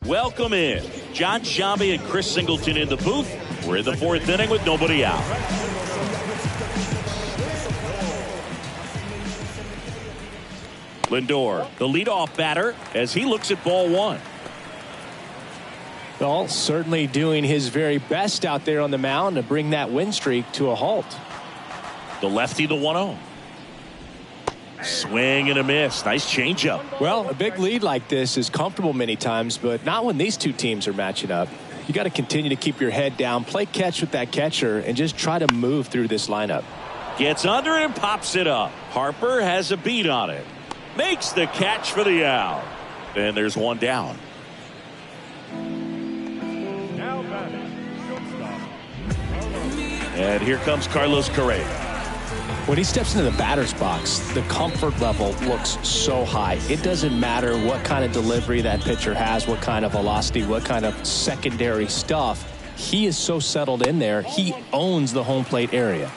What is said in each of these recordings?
Welcome in. Jon Sciambi and Chris Singleton in the booth. We're in the fourth inning with nobody out. Lindor, the leadoff batter, as he looks at ball one. Well, certainly doing his very best out there on the mound to bring that win streak to a halt. The lefty, the 1-0. Swing and a miss. Nice changeup. Well, a big lead like this is comfortable many times, but not when these two teams are matching up. You got to continue to keep your head down, play catch with that catcher, and just try to move through this lineup. Gets under it and pops it up. Harper has a beat on it. Makes the catch for the out. And there's one down. And here comes Carlos Correa. When he steps into the batter's box, the comfort level looks so high. It doesn't matter what kind of delivery that pitcher has, what kind of velocity, what kind of secondary stuff. He is so settled in there. He owns the home plate area.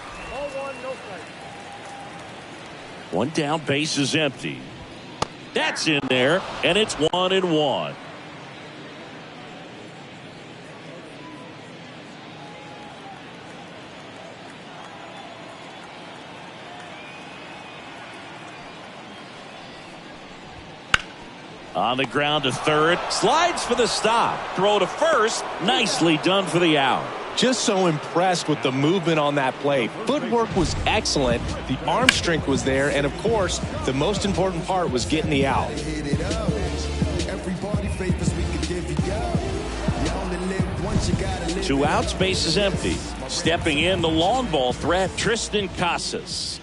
One down, base is empty. That's in there, and it's 1-1. On the ground to third, slides for the stop. Throw to first, nicely done for the out. Just so impressed with the movement on that play. Footwork was excellent, the arm strength was there, and of course, the most important part was getting the out. 2 outs, base is empty. Stepping in, the long ball threat, Triston Casas.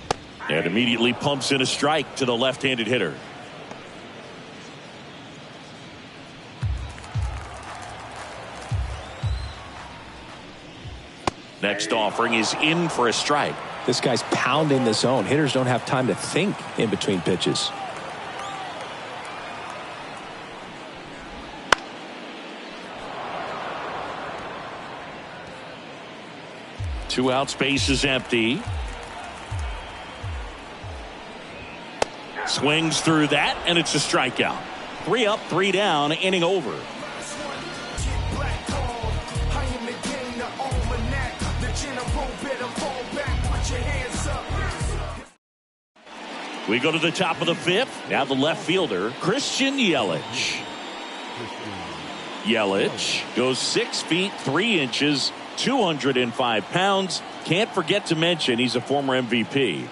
And immediately pumps in a strike to the left-handed hitter. Next offering is in for a strike. This guy's pounding the zone. Hitters don't have time to think in between pitches. Two outs, base is empty. Swings through that, and it's a strikeout. 3 up, 3 down, inning over. We go to the top of the 5th. Now the left fielder, Christian Yelich. Yelich goes 6 feet 3 inches, 205 pounds. Can't forget to mention he's a former MVP.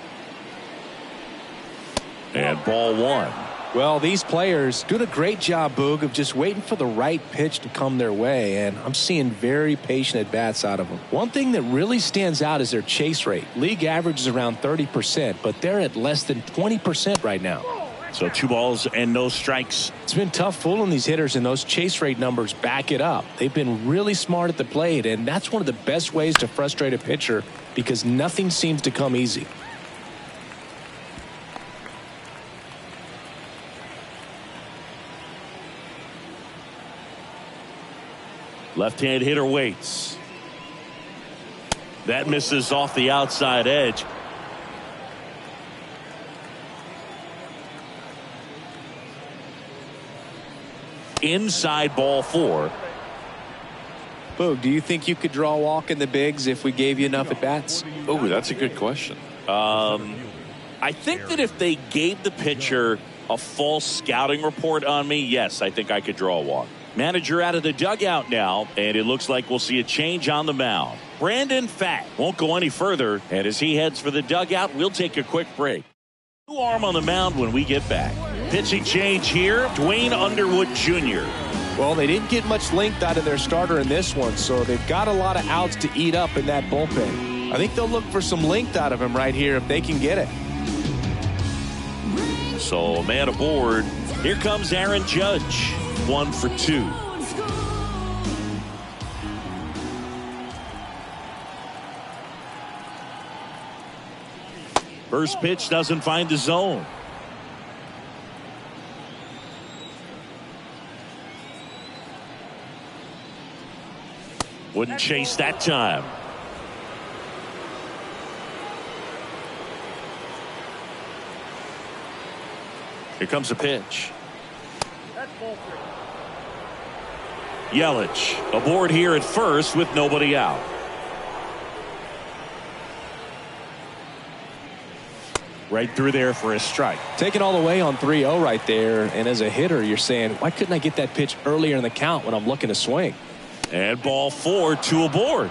And ball one. Well, these players doing a great job, Boog, of just waiting for the right pitch to come their way, and I'm seeing very patient at-bats out of them. One thing that really stands out is their chase rate. League average is around 30%, but they're at less than 20% right now. So 2 balls and no strikes. It's been tough fooling these hitters, and those chase rate numbers back it up. They've been really smart at the plate, and that's one of the best ways to frustrate a pitcher because nothing seems to come easy. Left-hand hitter waits. That misses off the outside edge. Inside, ball 4. Boog, do you think you could draw a walk in the bigs if we gave you enough at-bats? Oh, that's a good question. I think that if they gave the pitcher a false scouting report on me, yes, I think I could draw a walk. Manager out of the dugout now, and it looks like we'll see a change on the mound. Brandon Pfaadt won't go any further, and as he heads for the dugout, we'll take a quick break. New arm on the mound when we get back. Pitching change here, Dwayne Underwood Jr. Well, they didn't get much length out of their starter in this one, so they've got a lot of outs to eat up in that bullpen. I think they'll look for some length out of him right here if they can get it. So, man aboard. Here comes Aaron Judge. 1 for 2. First pitch doesn't find the zone. Wouldn't chase that time. Here comes a pitch. Yelich aboard here at first with nobody out. Right through there for a strike. Taking all the way on 3-0 right there. And as a hitter, you're saying, why couldn't I get that pitch earlier in the count when I'm looking to swing? And ball 4, 2 aboard.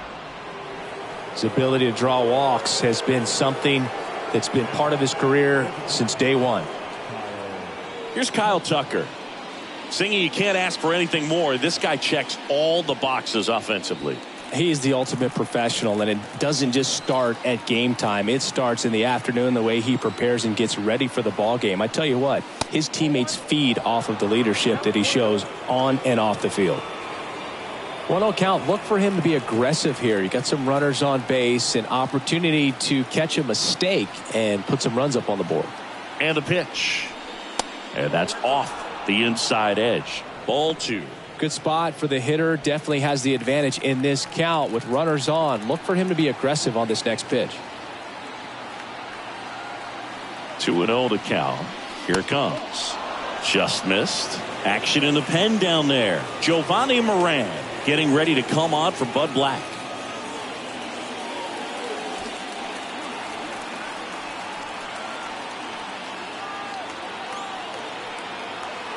His ability to draw walks has been something that's been part of his career since day one. Here's Kyle Tucker. Singing, you can't ask for anything more. This guy checks all the boxes offensively. He is the ultimate professional, and it doesn't just start at game time. It starts in the afternoon, the way he prepares and gets ready for the ball game. I tell you what, his teammates feed off of the leadership that he shows on and off the field. 1-0 count. Look for him to be aggressive here. You got some runners on base, an opportunity to catch a mistake and put some runs up on the board. And the pitch. And that's off the inside edge. Ball 2. Good spot for the hitter. Definitely has the advantage in this count with runners on. Look for him to be aggressive on this next pitch. 2-0 to count. Here it comes. Just missed. Action in the pen down there. Giovanni Moran getting ready to come on for Bud Black.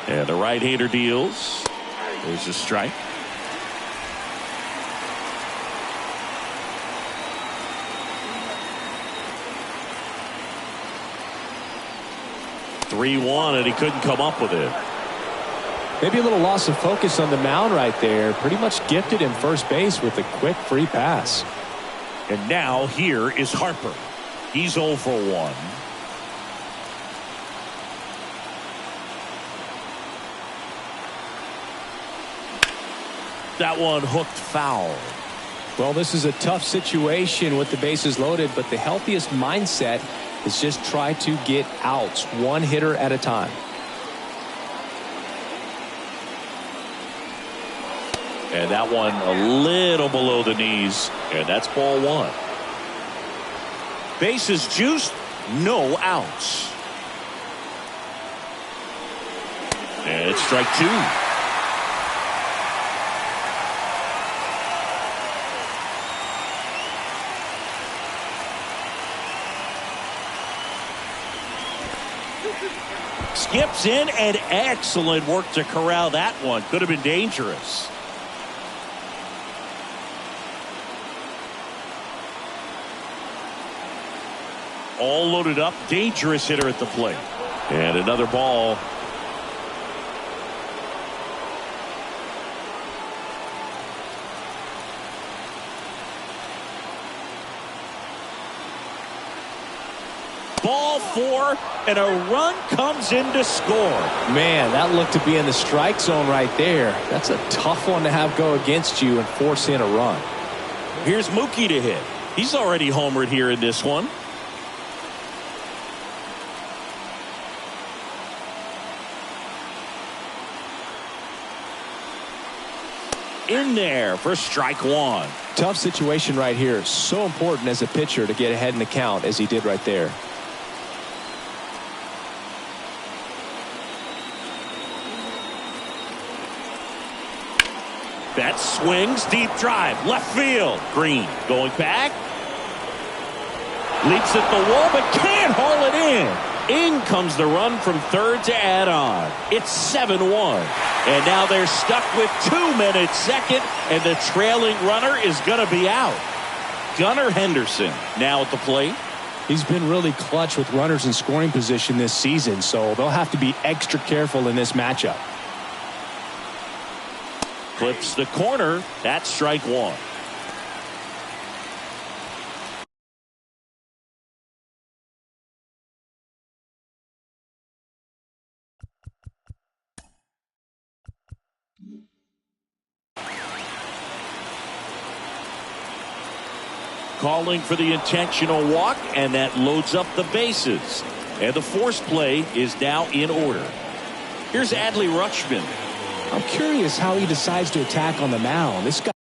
And the right-hander deals. There's a strike. (3-1) and he couldn't come up with it. Maybe a little loss of focus on the mound right there. Pretty much gifted him first base with a quick free pass. And now here is Harper. He's 0 for 1. That one hooked foul. Well, this is a tough situation with the bases loaded, but the healthiest mindset is just try to get outs one hitter at a time. And that one a little below the knees, and that's ball 1. Bases juiced, no outs. And it's strike 2. Skips in, and excellent work to corral that one. Could have been dangerous. All loaded up, dangerous hitter at the plate. And another ball. Ball 4, and a run comes in to score. Man, that looked to be in the strike zone right there. That's a tough one to have go against you and force in a run. Here's Mookie to hit. He's already homered here in this one. In there for strike 1. Tough situation right here. So important as a pitcher to get ahead in the count as he did right there. That swings, deep drive, left field. Green going back. Leaps at the wall, but can't haul it in. In comes the run from third to add on. It's 7-1. And now they're stuck with 2 men at second, and the trailing runner is going to be out. Gunnar Henderson now at the plate. He's been really clutch with runners in scoring position this season, so they'll have to be extra careful in this matchup. Clips the corner. That's strike 1. Calling for the intentional walk, and that loads up the bases. And the force play is now in order. Here's Adley Rutschman. I'm curious how he decides to attack on the mound. This guy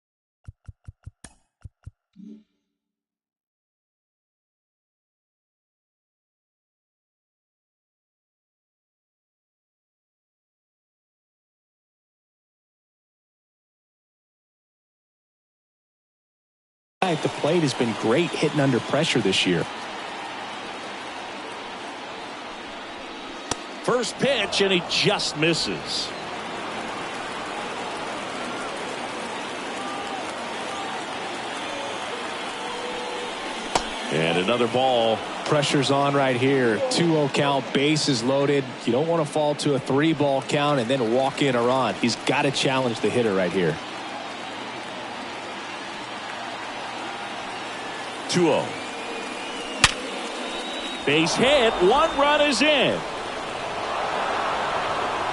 at the plate has been great hitting under pressure this year. First pitch, and he just misses. And another ball. Pressure's on right here. 2-0 count, bases loaded. You don't want to fall to a 3-ball count and then walk in or on. He's got to challenge the hitter right here. 2-0. Base hit. 1 run is in.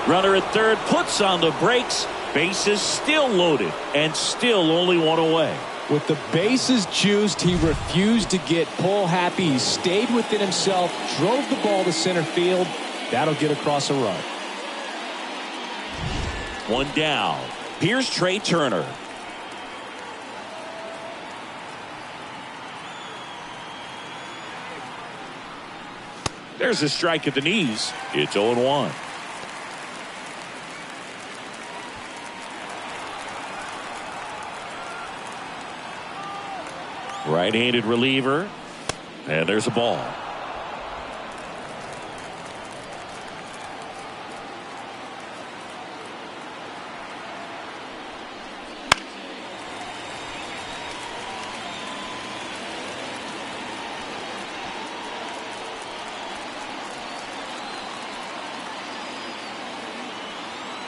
Runner at third puts on the brakes. Bases still loaded and still only 1 away. With the bases juiced, he refused to get pull happy. He stayed within himself, drove the ball to center field. That'll get across a run. 1 down. Here's Trey Turner. There's a strike at the knees. It's 0-1. Right-handed reliever. And there's a ball.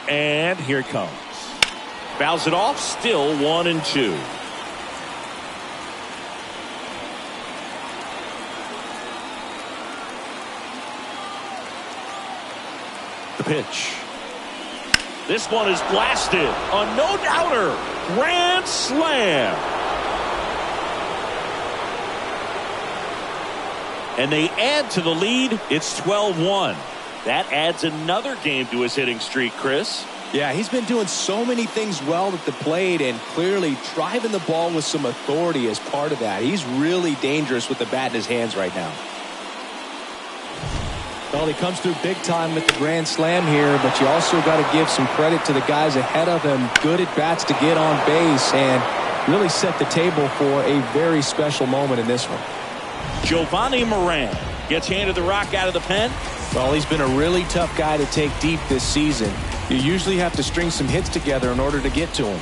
And here it comes. Fouls it off. Still 1-2. The pitch. This one is blasted. A no-doubter. Grand slam. And they add to the lead. It's 12-1. That adds another game to his hitting streak, Chris. Yeah, he's been doing so many things well at the plate and clearly driving the ball with some authority as part of that. He's really dangerous with the bat in his hands right now. Well, he comes through big time with the grand slam here, but you also got to give some credit to the guys ahead of him. Good at bats to get on base and really set the table for a very special moment in this one. Giovanni Moran gets handed the rock out of the pen. Well, he's been a really tough guy to take deep this season. You usually have to string some hits together in order to get to him.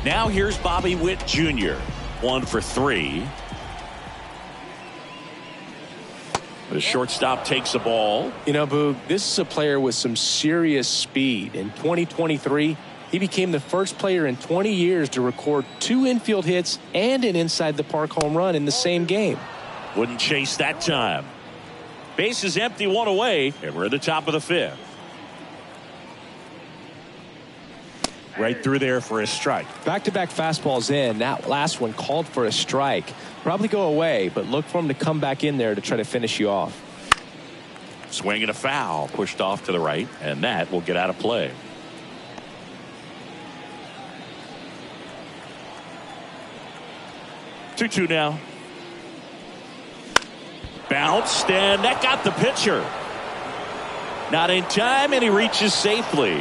Now here's Bobby Witt Jr. 1 for 3. The shortstop takes the ball. You know, Boog, this is a player with some serious speed. In 2023, he became the first player in 20 years to record 2 infield hits and an inside the park home run in the same game. Wouldn't chase that time. Base is empty, 1 away, and we're at the top of the 5th. Right through there for a strike. Back-to-back fastballs in. That last one called for a strike. Probably go away, but look for him to come back in there to try to finish you off. Swing and a foul. Pushed off to the right, and that will get out of play. Two now. Bounced, and that got the pitcher. Not in time, and he reaches safely.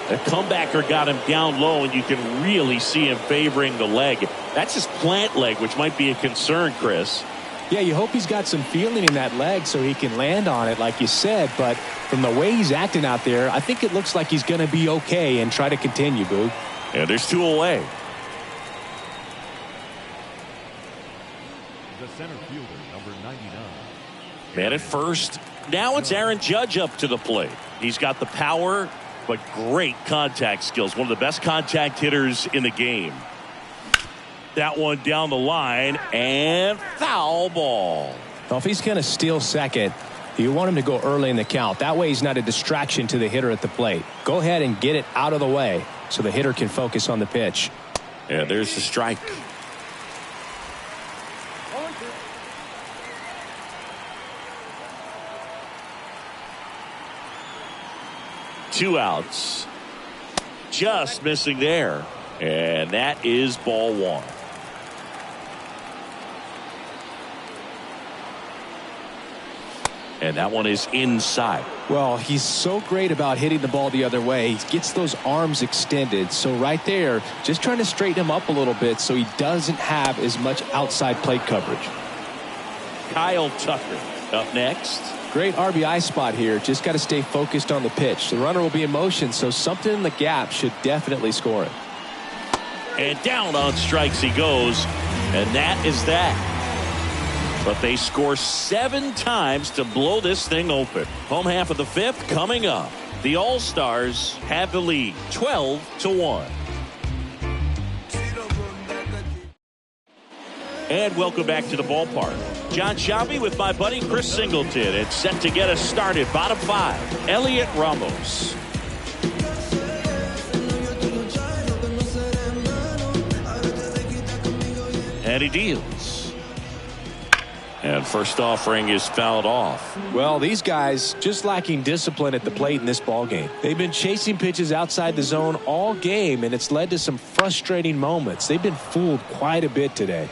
The comebacker got him down low, and you can really see him favoring the leg. That's his plant leg, which might be a concern, Chris. Yeah, you hope he's got some feeling in that leg so he can land on it, like you said. But from the way he's acting out there, I think it looks like he's going to be okay and try to continue, Boog. And there's 2 away. The center fielder, number 99. Man at first. Now it's Aaron Judge up to the plate. He's got the power, but great contact skills. One of the best contact hitters in the game. That one down the line, and foul ball. Well, if he's going to steal second, you want him to go early in the count. That way he's not a distraction to the hitter at the plate. Go ahead and get it out of the way so the hitter can focus on the pitch. And there's the strike. Two outs. Just missing there. And that is ball 1. And that one is inside. Well, he's so great about hitting the ball the other way. He gets those arms extended. So right there, just trying to straighten him up a little bit so he doesn't have as much outside plate coverage. Kyle Tucker up next. Great RBI spot here. Just got to stay focused on the pitch. The runner will be in motion, so something in the gap should definitely score it. And down on strikes he goes. And that is that. But they score 7 times to blow this thing open. Home half of the 5th coming up. The All-Stars have the lead 12-1. And welcome back to the ballpark. John Sciambi with my buddy Chris Singleton. It's set to get us started. Bottom 5, Elliot Ramos. And he deals. And first offering is fouled off. Well, these guys just lacking discipline at the plate in this ball game. They've been chasing pitches outside the zone all game, and it's led to some frustrating moments. They've been fooled quite a bit today.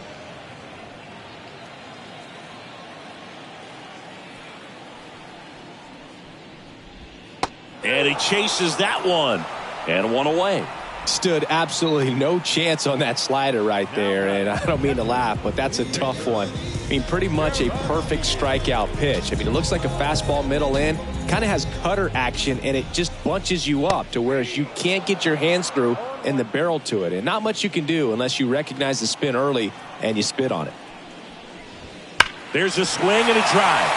And he chases that one. And one away. Stood absolutely no chance on that slider right there, and I don't mean to laugh, but that's a tough one. I mean, pretty much a perfect strikeout pitch. I mean, it looks like a fastball middle in, kind of has cutter action, and it just bunches you up to where you can't get your hands through and the barrel to it, and not much you can do unless you recognize the spin early and you spit on it. There's a swing and a drive.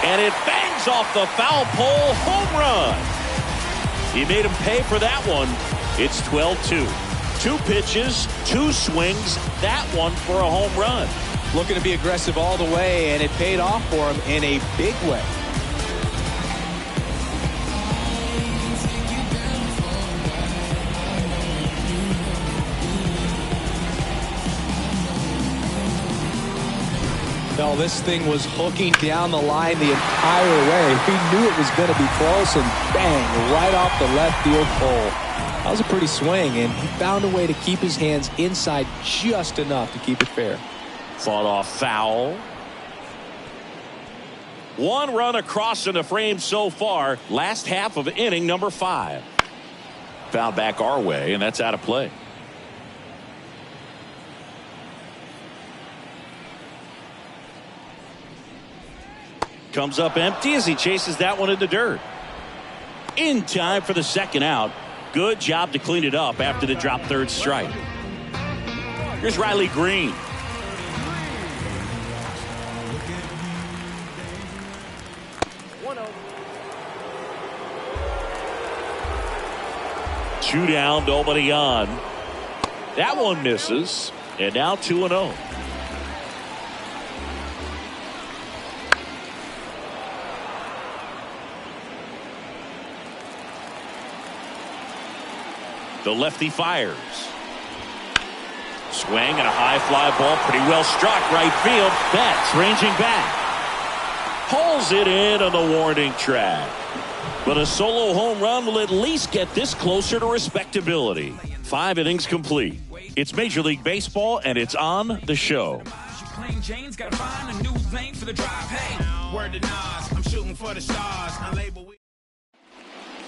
And it bangs off the foul pole. Home run. He made him pay for that one. It's 12-2. 2 pitches, 2 swings. That one for a home run. Looking to be aggressive all the way, and it paid off for him in a big way. No, this thing was hooking down the line the entire way. He knew it was going to be close, and bang, right off the left field pole. That was a pretty swing, and he found a way to keep his hands inside just enough to keep it fair. Fought off foul. 1 run across in the frame so far. Last half of inning number 5. Foul back our way, and that's out of play. Comes up empty as he chases that one in the dirt. In time for the second out. Good job to clean it up after the drop third strike. Here's Riley Green. Two down, nobody on. That one misses. And now 2-0. The lefty fires. Swing and a high fly ball. Pretty well struck right field. Betts ranging back. Pulls it in on the warning track. But a solo home run will at least get this closer to respectability. 5 innings complete. It's Major League Baseball, and it's on the show. James got to find a new lane for the drive. Hey, word to Nas, I'm shooting for the stars.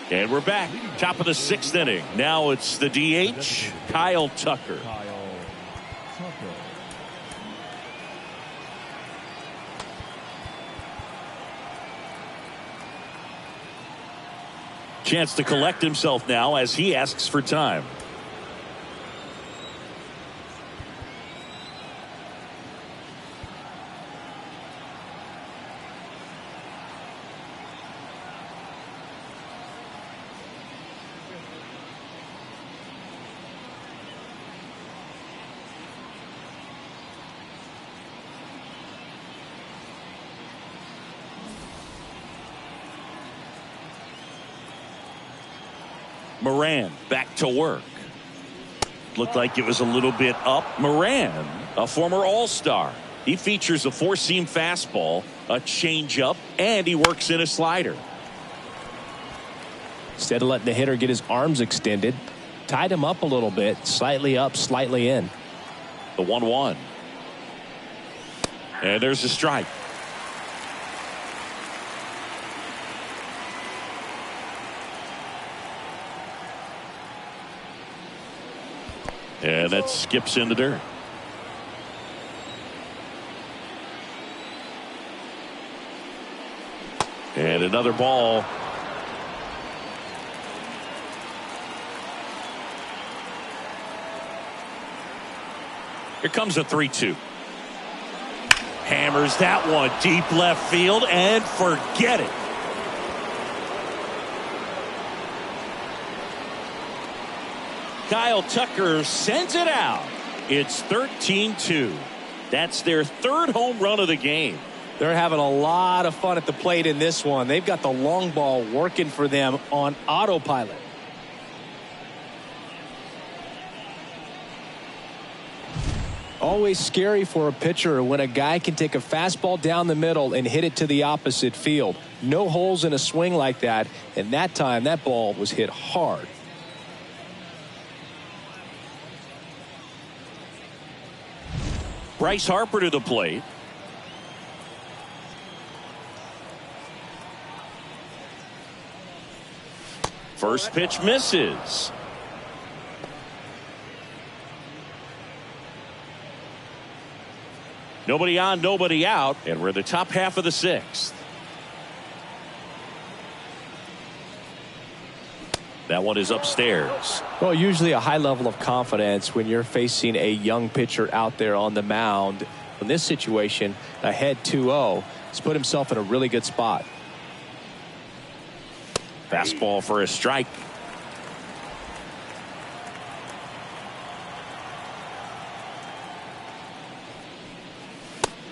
And we're back. Top of the 6th inning. Now it's the DH, Kyle Tucker. Chance to collect himself now as he asks for time. Moran back to work. Looked like it was a little bit up. Moran, a former All-Star. He features a 4-seam fastball, a changeup, and he works in a slider. Instead of letting the hitter get his arms extended, tied him up a little bit, slightly up, slightly in. The 1-1. And there's a strike. And that skips in the dirt. And another ball. Here comes a 3-2. Hammers that one deep left field and forget it. Kyle Tucker sends it out. It's 13-2. That's their third home run of the game. They're having a lot of fun at the plate in this one. They've got the long ball working for them on autopilot. Always scary for a pitcher when a guy can take a fastball down the middle and hit it to the opposite field. No holes in a swing like that, and that time that ball was hit hard. Bryce Harper to the plate. First pitch misses. Nobody on, nobody out, and we're in the top half of the sixth. That one is upstairs. Well, usually a high level of confidence when you're facing a young pitcher out there on the mound. In this situation, ahead 2-0, he's put himself in a really good spot. Fastball for a strike.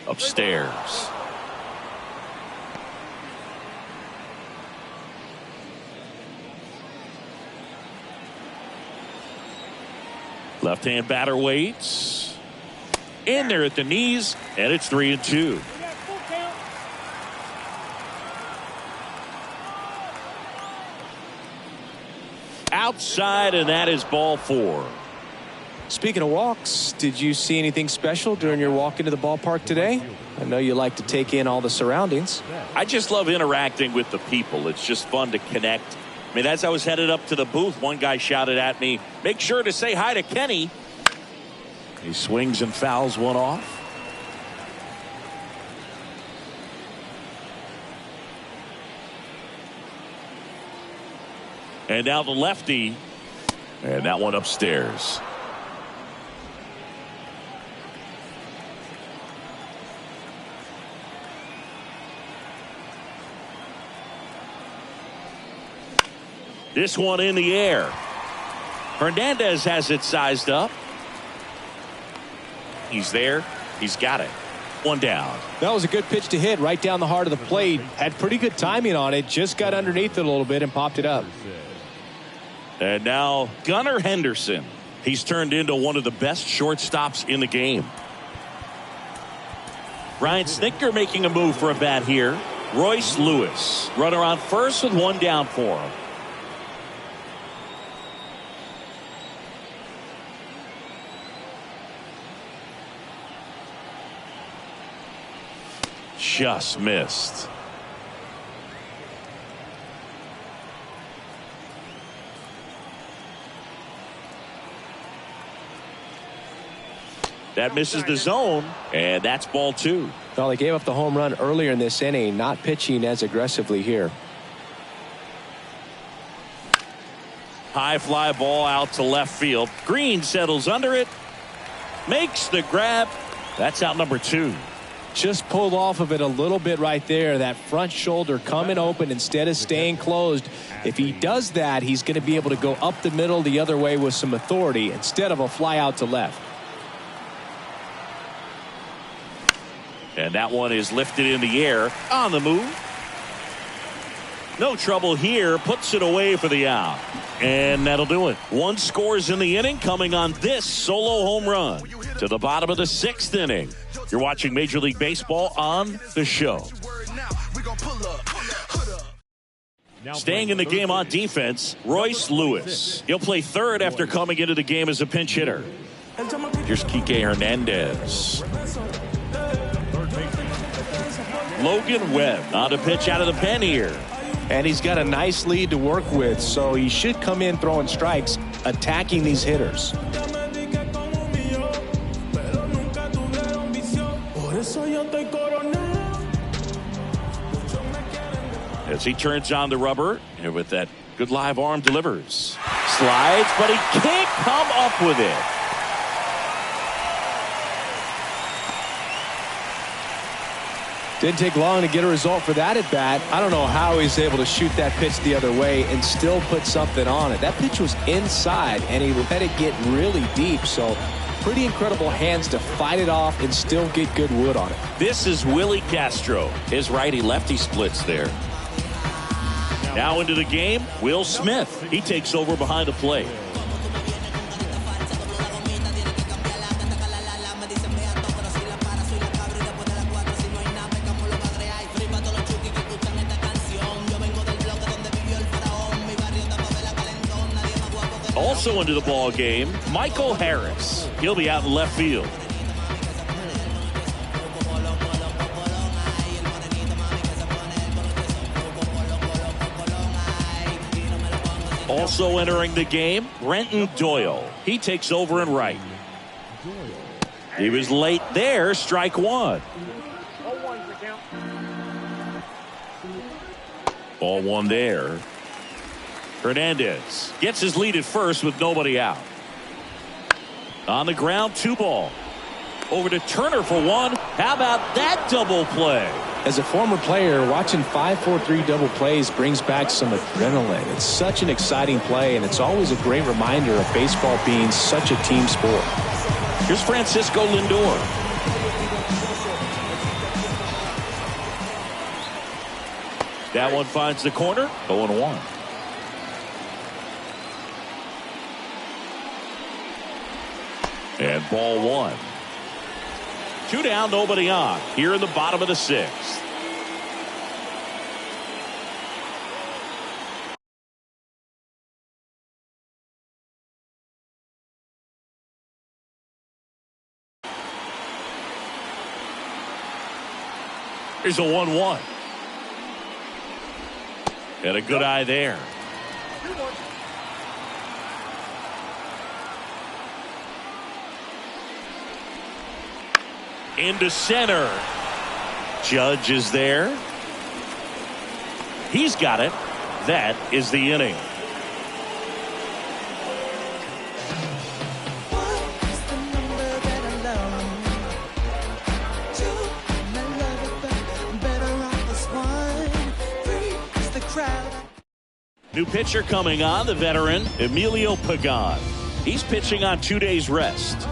Upstairs. Left-hand batter waits. In there at the knees, and it's 3-2. Outside, and that is ball 4. Speaking of walks, did you see anything special during your walk into the ballpark today? I know you like to take in all the surroundings. I just love interacting with the people. It's just fun to connect. I mean, as I was headed up to the booth, one guy shouted at me, "Make sure to say hi to Kenny." He swings and fouls one off. And now the lefty. And that one upstairs. This one in the air. Hernandez has it sized up. He's there. He's got it. One down. That was a good pitch to hit right down the heart of the plate. Had pretty good timing on it. Just got underneath it a little bit and popped it up. And now Gunnar Henderson. He's turned into one of the best shortstops in the game. Ryan Snitker making a move for a bat here. Royce Lewis. Runner on first with one down for him. Just missed. That misses the zone, and that's ball 2. Well, they gave up the home run earlier in this inning, not pitching as aggressively here. High fly ball out to left field. Green settles under it, makes the grab. That's out number 2. Just pulled off of it a little bit right there. That front shoulder coming open instead of staying closed. If he does that, he's going to be able to go up the middle the other way with some authority instead of a fly out to left. And that one is lifted in the air on the move. No trouble here. Puts it away for the out. And that'll do it. 1 scores in the inning coming on this solo home run. To the bottom of the 6th inning. You're watching Major League Baseball on The Show. Staying in the game on defense, Royce Lewis. He'll play third after coming into the game as a pinch hitter. Here's Kike Hernandez. Logan Webb on to pitch out of the pen here. And he's got a nice lead to work with, so he should come in throwing strikes, attacking these hitters. As he turns on the rubber, and with that good live arm delivers. Slides, but he can't come up with it. Didn't take long to get a result for that at bat. I don't know how he's able to shoot that pitch the other way and still put something on it. That pitch was inside, and he let it get really deep, so pretty incredible hands to fight it off and still get good wood on it. This is Willie Castro. His righty-lefty splits there. Now into the game, Will Smith. He takes over behind the plate. Also into the ball game, Michael Harris. He'll be out in left field. Also entering the game, Brenton Doyle. He takes over in right. He was late there, strike one. Ball one there. Hernandez gets his lead at first with nobody out. On the ground, 2 ball. Over to Turner for one. How about that double play? As a former player, watching 5-4-3 double plays brings back some adrenaline. It's such an exciting play, and it's always a great reminder of baseball being such a team sport. Here's Francisco Lindor. That one finds the corner. 0-1. And ball one. 2 down, nobody on. Here in the bottom of the 6th. Here's a 1-1. And a good eye there. Into center. Judge is there. He's got it. That is the inning. New pitcher coming on, the veteran Emilio Pagan. He's pitching on 2 days rest.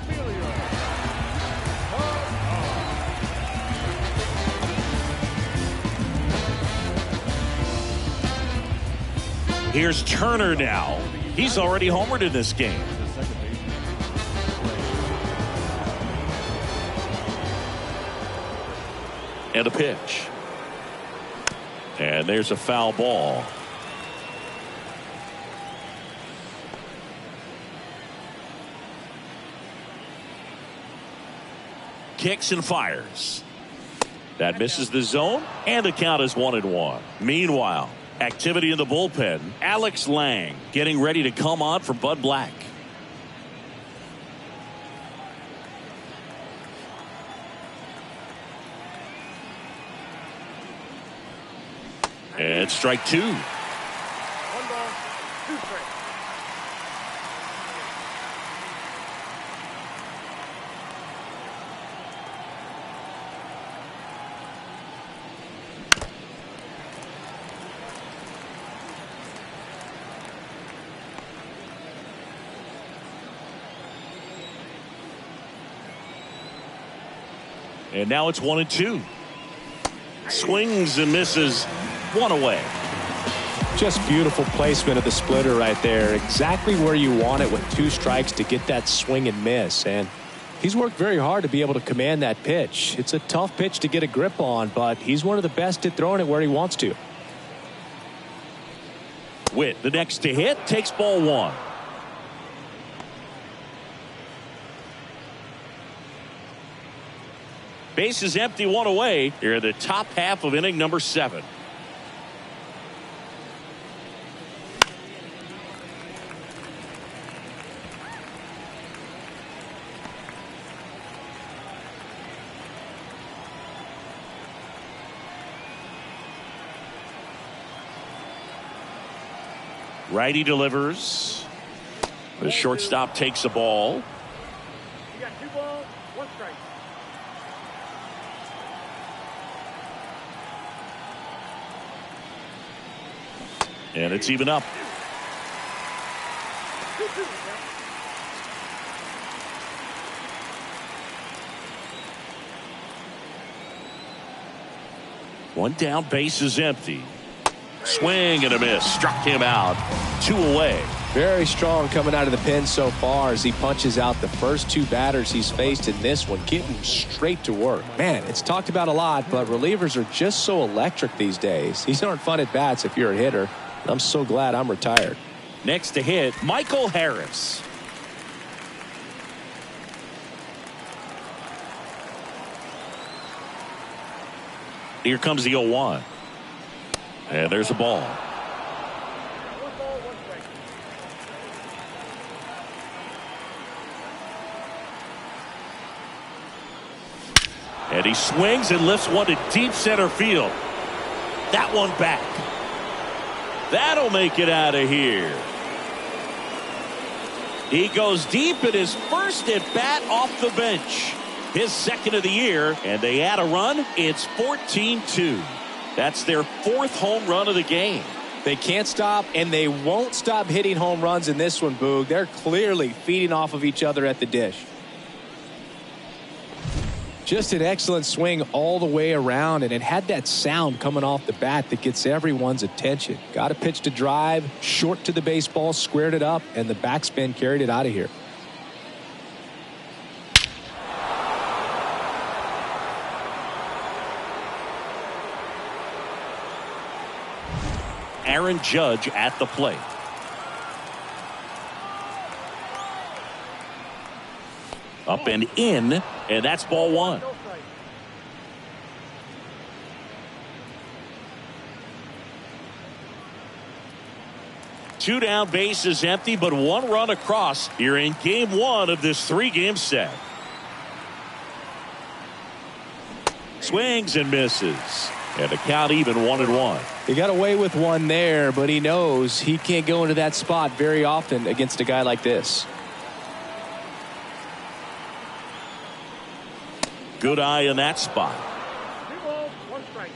Here's Turner now. He's already homered in this game. And a pitch. And there's a foul ball. Kicks and fires. That misses the zone, and the count is 1-1. Meanwhile, activity in the bullpen. Alex Lang getting ready to come on for Bud Black. And strike 2. 1 ball, 2 strikes. And now it's 1-2. Swings and misses. 1 away. Just beautiful placement of the splitter right there. Exactly where you want it with 2 strikes to get that swing and miss. And he's worked very hard to be able to command that pitch. It's a tough pitch to get a grip on, but he's one of the best at throwing it where he wants to. Witt, the next to hit, takes ball 1. Base is empty, one away. Here in the top half of inning number 7. Righty delivers. The shortstop takes the ball. You got 2 balls, 1 strike. And it's even up. 2-2. One down, base is empty. Swing and a miss. Struck him out. 2 away. Very strong coming out of the pen so far as he punches out the first 2 batters he's faced in this one, getting straight to work. Man, it's talked about a lot, but relievers are just so electric these days. These aren't fun at bats if you're a hitter. I'm so glad I'm retired. Next to hit, Michael Harris. Here comes the 0-1. And there's a ball. 1 ball, 1 strike. And he swings and lifts one to deep center field. That one back. That'll make it out of here. He goes deep in his first at bat off the bench. His 2nd of the year, and they add a run. It's 14-2. That's their 4th home run of the game. They can't stop, and they won't stop hitting home runs in this one, Boog. They're clearly feeding off of each other at the dish. Just an excellent swing all the way around, and it had that sound coming off the bat that gets everyone's attention. Got a pitch to drive, short to the baseball, squared it up, and the backspin carried it out of here. Aaron Judge at the plate. Up and in, and that's ball 1. No strike. Two down, base is empty, but 1 run across here in game 1 of this 3-game set. Swings and misses. And the count even 1-1. He got away with one there, but he knows he can't go into that spot very often against a guy like this. Good eye in that spot. 2 balls, 1 strike.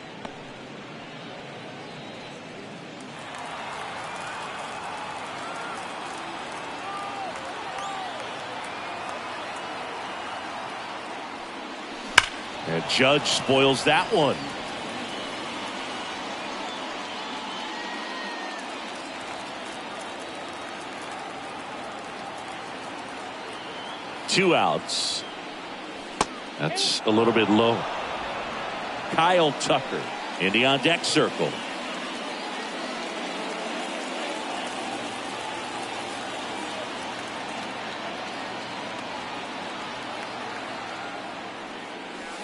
And Judge spoils that one. Two outs. That's a little bit low. Kyle Tucker in the on deck circle.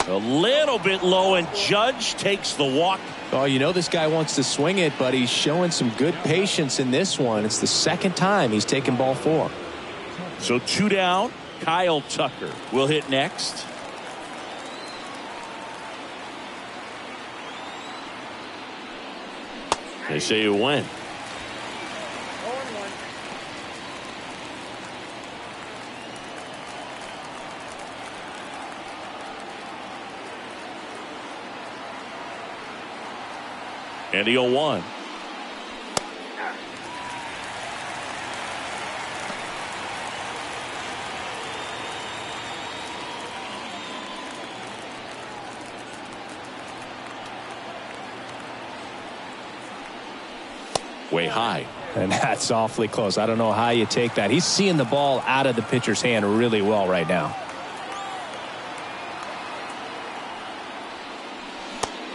A little bit low, and Judge takes the walk. Oh, you know this guy wants to swing it, but he's showing some good patience in this one. It's the 2nd time he's taken ball 4. So 2 down. Kyle Tucker will hit next. They say you win. 0-1. And the 0-1. Way high. And that's awfully close. I don't know how you take that. He's seeing the ball out of the pitcher's hand really well right now.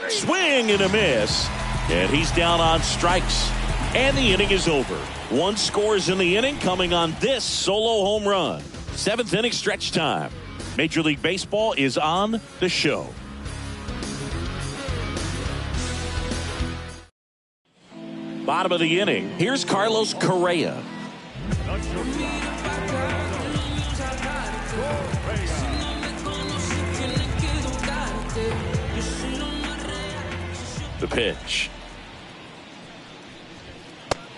Swing and a miss. And he's down on strikes. And the inning is over. 1 scores in the inning coming on this solo home run. 7th inning stretch time. Major League Baseball is on the show. Bottom of the inning. Here's Carlos Correa. The pitch.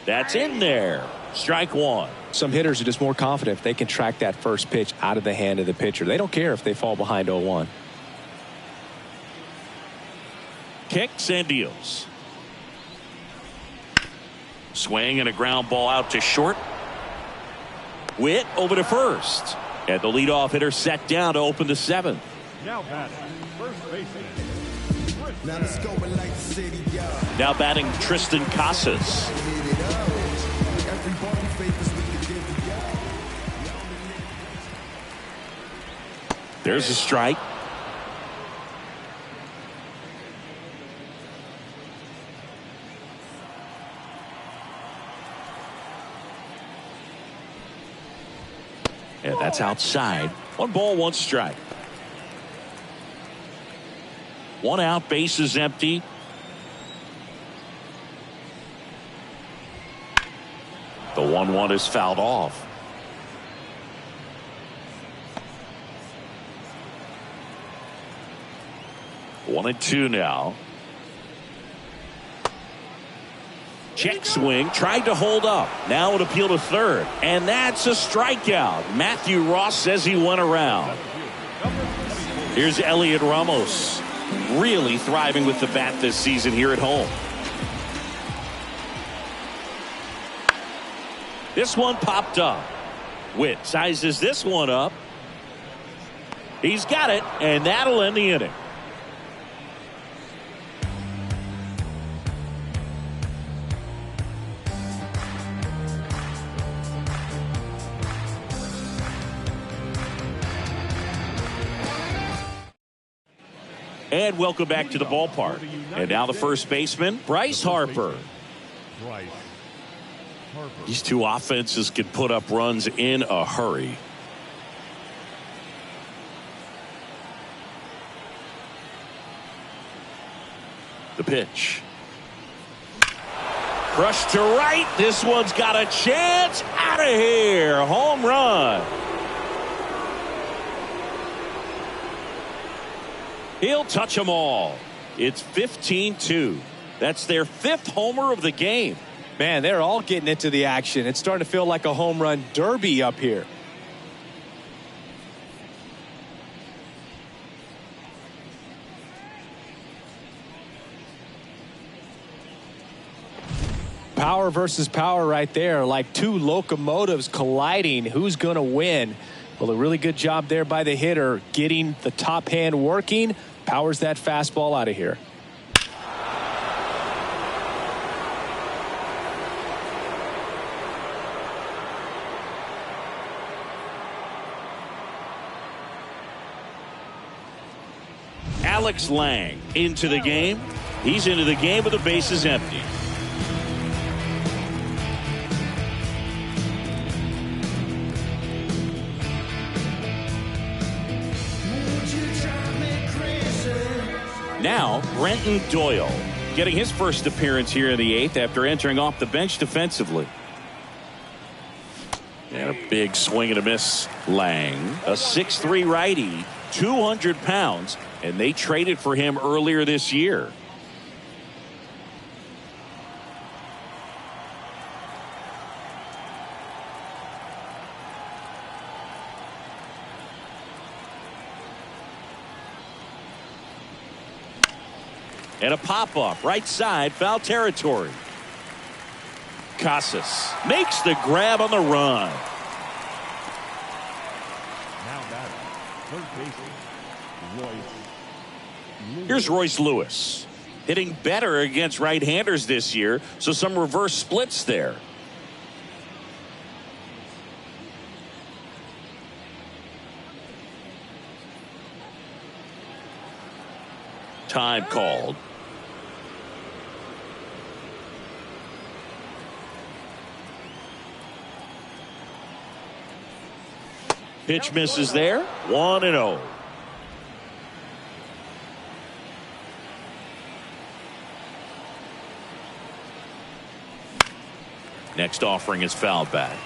That's in there. Strike one. Some hitters are just more confident if they can track that first pitch out of the hand of the pitcher. They don't care if they fall behind 0-1. Kicks and deals. Swing and a ground ball out to short. Witt over to first. And the leadoff hitter set down to open the seventh. Now batting, first baseman. Now batting Triston Casas. There's a strike. And that's outside. 1 ball, 1 strike. 1 out, base is empty. The 1-1 is fouled off. One and two now. Check swing, tried to hold up. Now it appeal to third. And that's a strikeout. Matthew Ross says he went around. Here's Elliot Ramos. Really thriving with the bat this season here at home. This one popped up. Witt sizes this one up. He's got it, and that'll end the inning. And welcome back to the ballpark. And now the first baseman, Bryce Harper. Bryce Harper. These two offenses can put up runs in a hurry. The pitch. Crushed to right. This one's got a chance. Out of here. Home run. He'll touch them all. It's 15-2. That's their 5th homer of the game. Man, they're all getting into the action. It's starting to feel like a home run derby up here. Power versus power right there, like two locomotives colliding. Who's going to win? Well, a really good job there by the hitter, getting the top hand working. Powers that fastball out of here. Alex Lang into the game. He's into the game with the bases empty. Now, Brenton Doyle getting his first appearance here in the 8th after entering off the bench defensively. And a big swing and a miss. Lang, a 6'3" righty, 200 pounds, and they traded for him earlier this year. And a pop-up, right side, foul territory. Casas makes the grab on the run. Now batting, third baseman, Royce Lewis. Here's Royce Lewis. Hitting better against right-handers this year, so some reverse splits there. Time called. Pitch misses there. 1-0. Next offering is fouled back.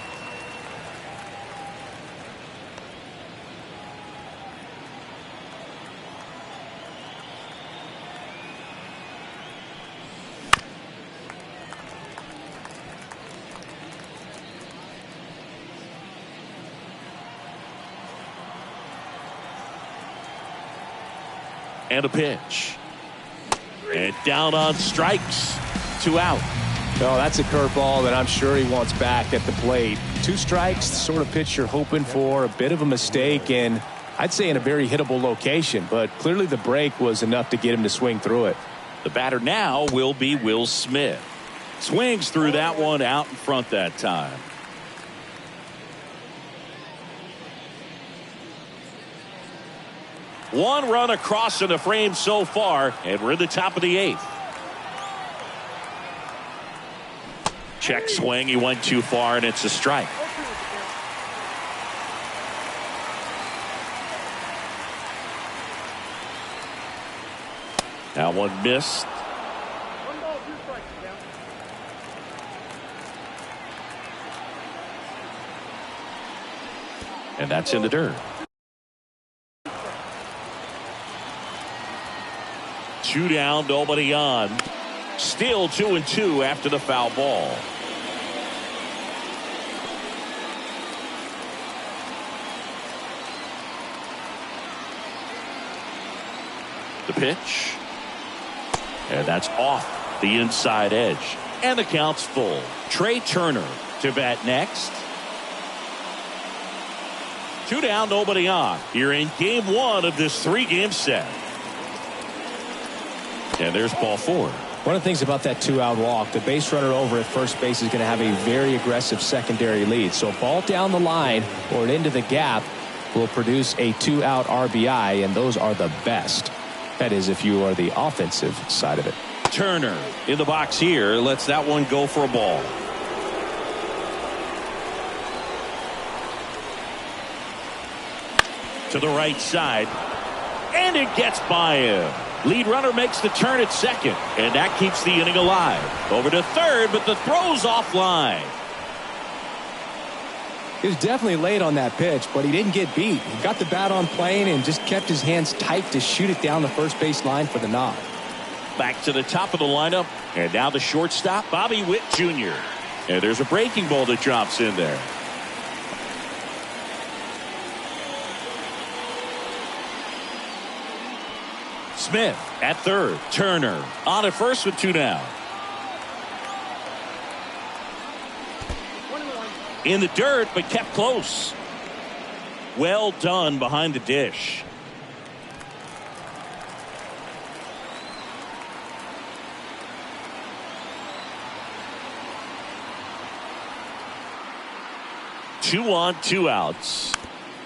And a pitch. And down on strikes. 2 out. Oh, that's a curveball that I'm sure he wants back at the plate. 2 strikes, the sort of pitch you're hoping for. A bit of a mistake, and I'd say in a very hittable location, but clearly the break was enough to get him to swing through it. The batter now will be Will Smith. Swings through that one out in front that time. One run across in the frame so far, and we're in the top of the 8th. Check swing. He went too far, and it's a strike. That one missed. 1 ball, 2 strikes. Down. And that's in the dirt. 2 down, nobody on. Still 2-2 after the foul ball. The pitch. And that's off the inside edge. And the count's full. Trey Turner to bat next. 2 down, nobody on. You're in game 1 of this 3-game set. And there's ball 4. One of the things about that 2-out walk, the base runner over at first base is going to have a very aggressive secondary lead. So a ball down the line or into the gap will produce a 2-out RBI, and those are the best. That is, if you are the offensive side of it. Turner in the box here lets that one go for a ball. To the right side, and it gets by him. Lead runner makes the turn at second, and that keeps the inning alive. Over to third, but the throw's offline. He was definitely late on that pitch, but he didn't get beat. He got the bat on plane and just kept his hands tight to shoot it down the first base line for the knock. Back to the top of the lineup, and now the shortstop, Bobby Witt Jr. And there's a breaking ball that drops in there. Smith at third. Turner on at first with 2 down. In the dirt, but kept close. Well done behind the dish. Two on, 2 outs.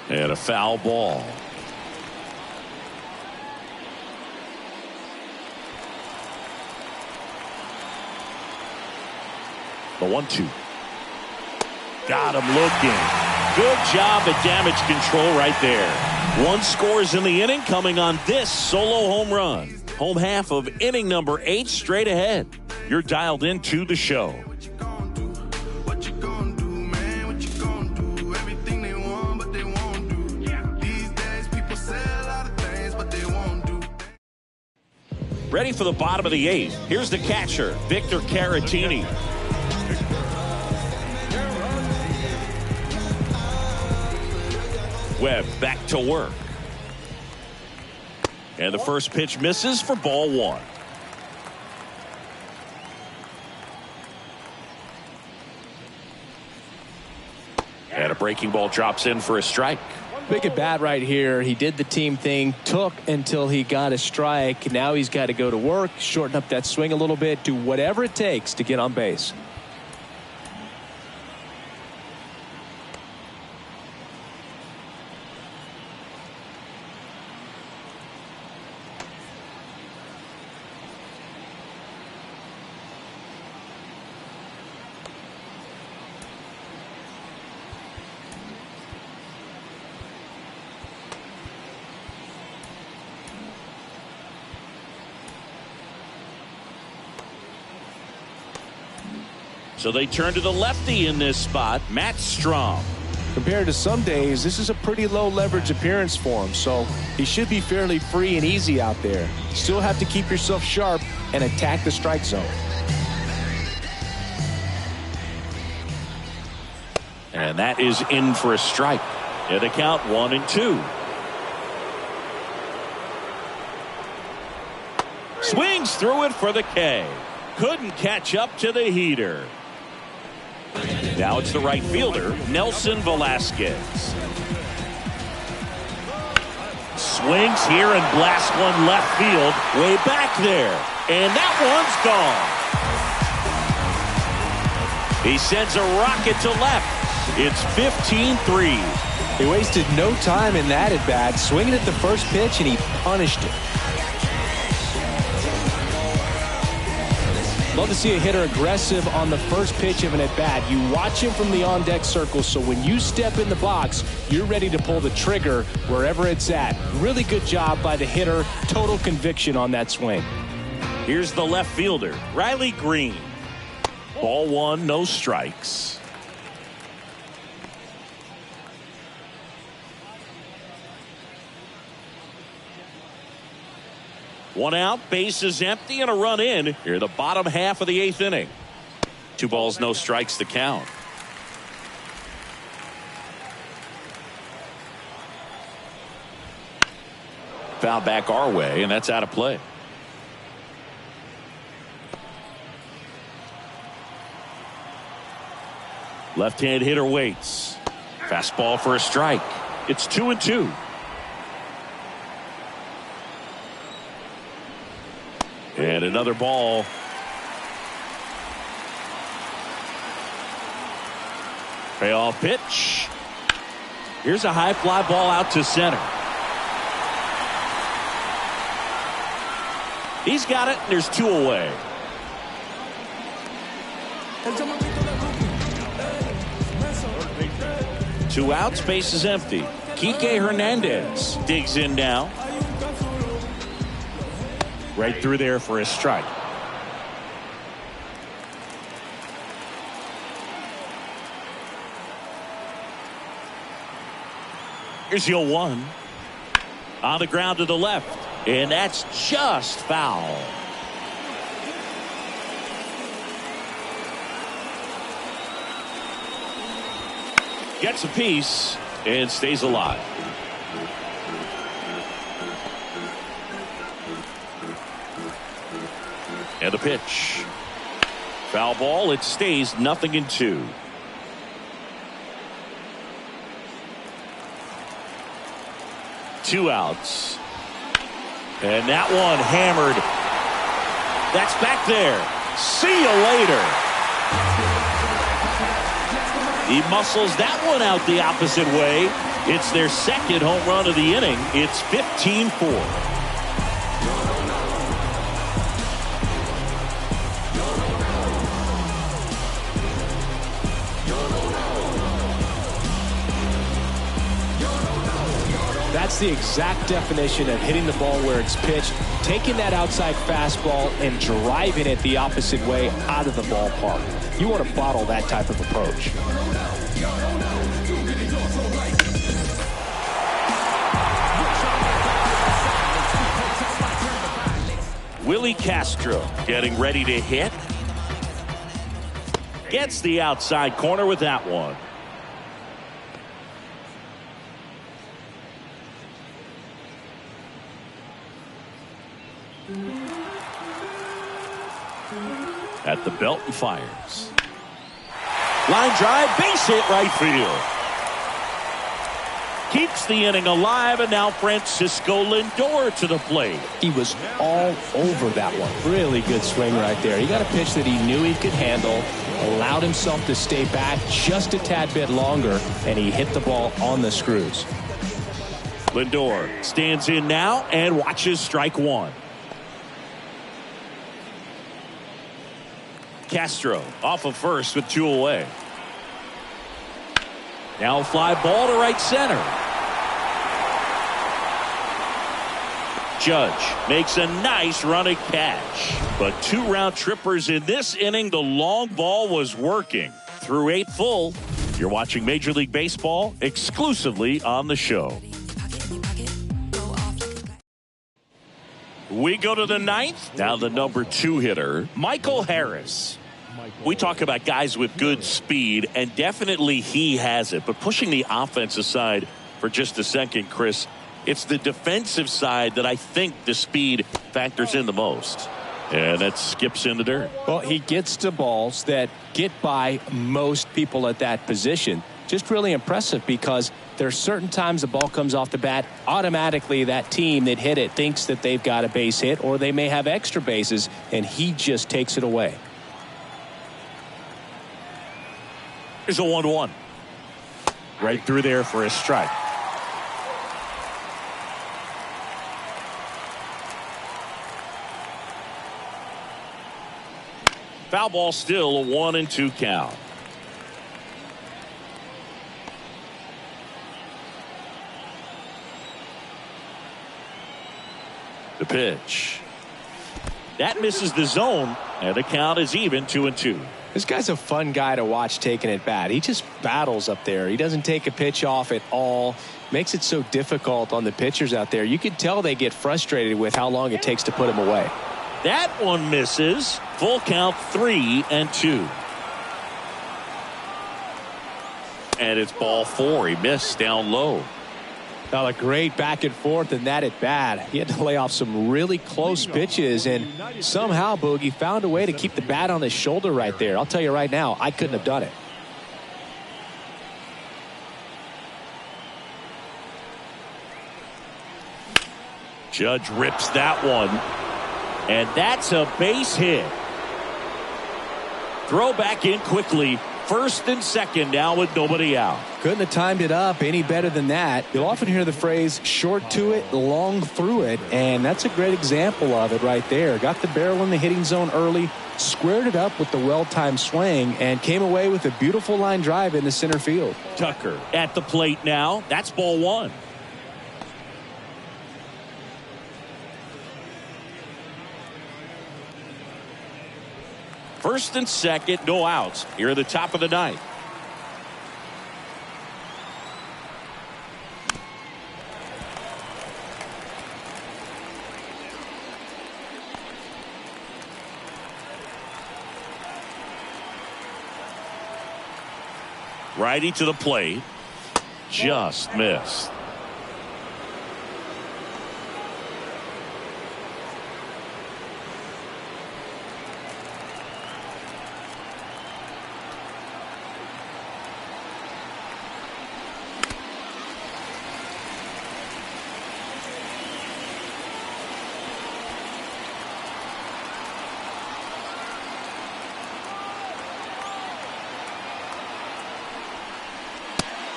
And a foul ball. The 1-2. Got him looking. Good job at damage control right there. 1 scores in the inning coming on this solo home run. Home half of inning number 8 straight ahead. You're dialed into the show. Ready for the bottom of the 8th. Here's the catcher, Victor Caratini. Webb back to work. And the first pitch misses for ball 1. And a breaking ball drops in for a strike. Big at bat right here. He did the team thing, took until he got a strike. Now he's got to go to work, shorten up that swing a little bit, do whatever it takes to get on base. So they turn to the lefty in this spot, Matt Strahm. Compared to some days, this is a pretty low leverage appearance for him, so he should be fairly free and easy out there. Still have to keep yourself sharp and attack the strike zone. And that is in for a strike. And the count 1-2. Swings through it for the K. Couldn't catch up to the heater. Now it's the right fielder, Nelson Velasquez. Swings here and blasts one left field, way back there. And that one's gone. He sends a rocket to left. It's 15-3. He wasted no time in that at bat, swinging at the first pitch, and he punished it. Love to see a hitter aggressive on the first pitch of an at-bat. You watch him from the on-deck circle, so when you step in the box, you're ready to pull the trigger wherever it's at. Really good job by the hitter. Total conviction on that swing. Here's the left fielder, Riley Green. Ball one, no strikes. One out, base is empty, and a run in. Here, the bottom half of the 8th inning. 2 balls, no strikes to count. Foul back our way, and that's out of play. Left-hand hitter waits. Fastball for a strike. It's 2-2. And another ball. Payoff pitch. Here's a high fly ball out to center. He's got it, and there's 2 away. Two outs, base is empty. Kike Hernandez digs in now. Right through there for a strike. Here's the 0-1. On the ground to the left. And that's just foul. Gets a piece and stays alive. And the pitch. Foul ball. It stays 0-2. Two outs. And that one hammered. That's back there. See you later. He muscles that one out the opposite way. It's their second home run of the inning. It's 15-4. That's the exact definition of hitting the ball where it's pitched, taking that outside fastball and driving it the opposite way out of the ballpark. You want to bottle that type of approach. Willie Castro getting ready to hit. Gets the outside corner with that one. At the belt and fires. Line drive, base hit right field. Keeps the inning alive, and now Francisco Lindor to the plate. He was all over that one. Really good swing right there. He got a pitch that he knew he could handle, allowed himself to stay back just a tad bit longer, and he hit the ball on the screws. Lindor stands in now and watches strike one. Castro off of first with 2 away. Now a fly ball to right center. Judge makes a nice run at catch. But 2 round trippers in this inning. The long ball was working. Through 8 full, you're watching Major League Baseball exclusively on the show. We go to the 9th. Now the number 2 hitter, Michael Harris. We talk about guys with good speed, and definitely he has it. But pushing the offense aside for just a second, Chris, it's the defensive side that I think the speed factors in the most. And that skips in the dirt. Well, he gets to balls that get by most people at that position. Just really impressive because there's certain times the ball comes off the bat, automatically that team that hit it thinks that they've got a base hit or they may have extra bases, and he just takes it away. Here's a 1-1. Right through there for a strike. Foul ball, still a 1-2 count. The pitch. That misses the zone, and the count is even 2-2. This guy's a fun guy to watch taking at bat. He just battles up there. He doesn't take a pitch off at all. Makes it so difficult on the pitchers out there. You can tell they get frustrated with how long it takes to put him away. That one misses. Full count, 3-2. And it's ball 4. He missed down low. Now a great back and forth in that at bat. He had to lay off some really close pitches, and somehow Boogie found a way to keep the bat on his shoulder right there. I'll tell you right now, I couldn't have done it. Judge rips that one, and that's a base hit. Throw back in quickly. First and second now with nobody out. Couldn't have timed it up any better than that. You'll often hear the phrase short to it, long through it, and that's a great example of it right there. Got the barrel in the hitting zone early, squared it up with the well-timed swing, and came away with a beautiful line drive into center field. Tucker at the plate now. That's ball 1. First and second, no outs. Here at the top of the 9th. Righty to the plate. Just missed.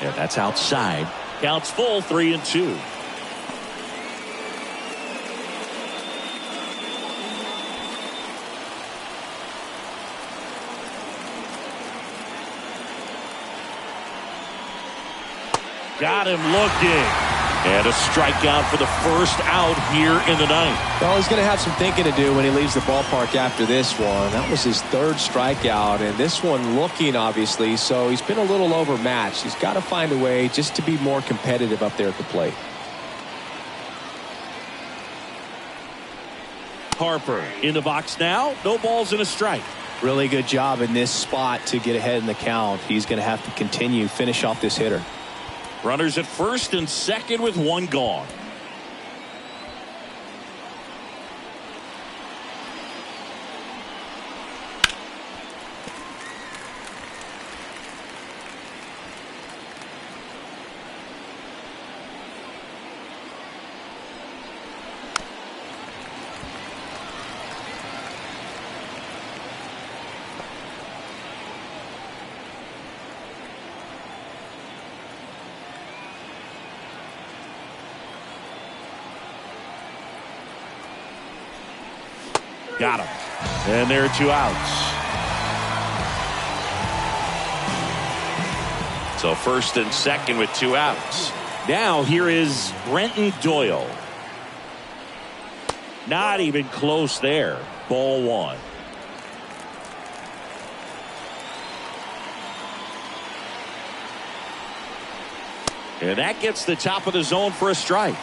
Yeah, that's outside. Counts full, 3-2. Got him looking. And a strikeout for the first out here in the 9th. Well, he's going to have some thinking to do when he leaves the ballpark after this one. That was his 3rd strikeout, and this one looking, obviously, so he's been a little overmatched. He's got to find a way just to be more competitive up there at the plate. Harper in the box now. No balls and a strike. Really good job in this spot to get ahead in the count. He's going to have to continue, finish off this hitter. Runners at first and second with 1 gone. Got him. And there are 2 outs. So first and second with 2 outs. Now here is Brenton Doyle. Not even close there. Ball one. And that gets the top of the zone for a strike.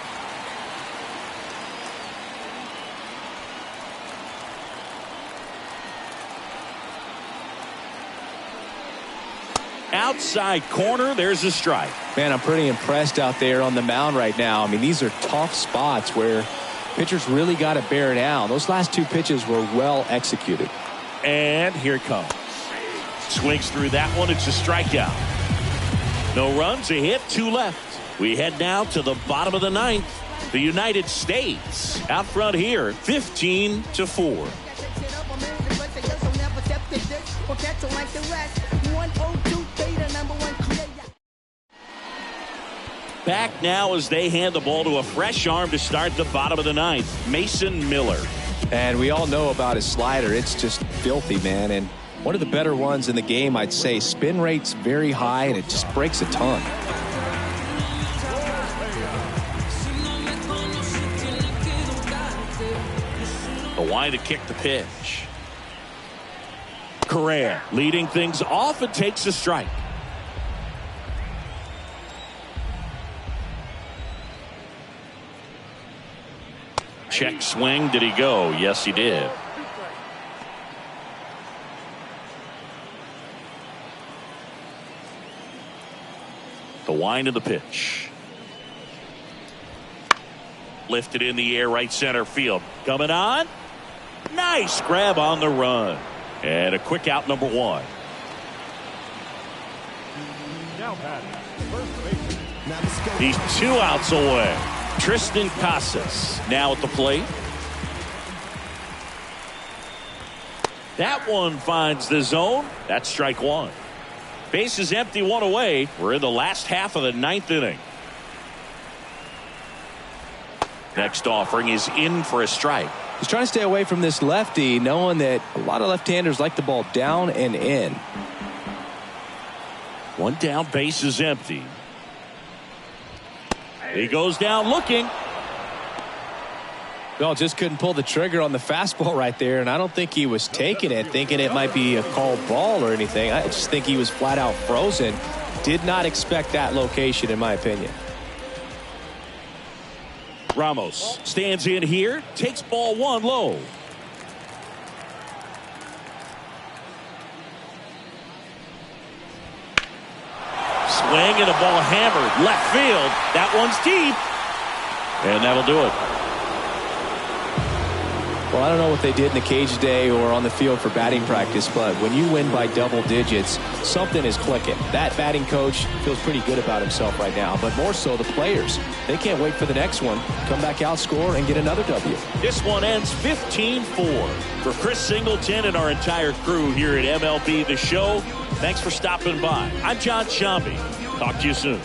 Outside corner, there's a strike. Man, I'm pretty impressed out there on the mound right now. I mean, these are tough spots where pitchers really got to bear down. Those last two pitches were well executed. And here it comes. Swings through that one. It's a strikeout. No runs, a hit, two left. We head now to the bottom of the ninth. The United States out front here, 15-4. Back now as they hand the ball to a fresh arm to start the bottom of the ninth, Mason Miller. And we all know about his slider. It's just filthy, man. And one of the better ones in the game, I'd say. Spin rate's very high, and it just breaks a ton. The wind to kick the pitch. Correa leading things off and takes a strike. Check swing. Did he go? Yes, he did. The wind of the pitch. Lifted in the air, right center field. Coming on. Nice grab on the run. And a quick out, number one. Now batting, first baseman. He's 2 outs away. Tristan Casas now at the plate. That one finds the zone. That's strike one. Base is empty, one away. We're in the last half of the ninth inning. Next offering is in for a strike. He's trying to stay away from this lefty, knowing that a lot of left-handers like the ball down and in. One down, base is empty. He goes down looking. Well, just couldn't pull the trigger on the fastball right there, and I don't think he was taking it, thinking it might be a called ball or anything. I just think he was flat out frozen. Did not expect that location, in my opinion. Ramos stands in here, takes ball one low. Swing and a ball hammered left field. That one's deep. And that'll do it. Well, I don't know what they did in the cage today or on the field for batting practice, but when you win by double digits, something is clicking. That batting coach feels pretty good about himself right now, but more so the players. They can't wait for the next one. Come back out, score, and get another W. This one ends 15-4. For Chris Singleton and our entire crew here at MLB The Show, thanks for stopping by. I'm John Sciambi. Talk to you soon.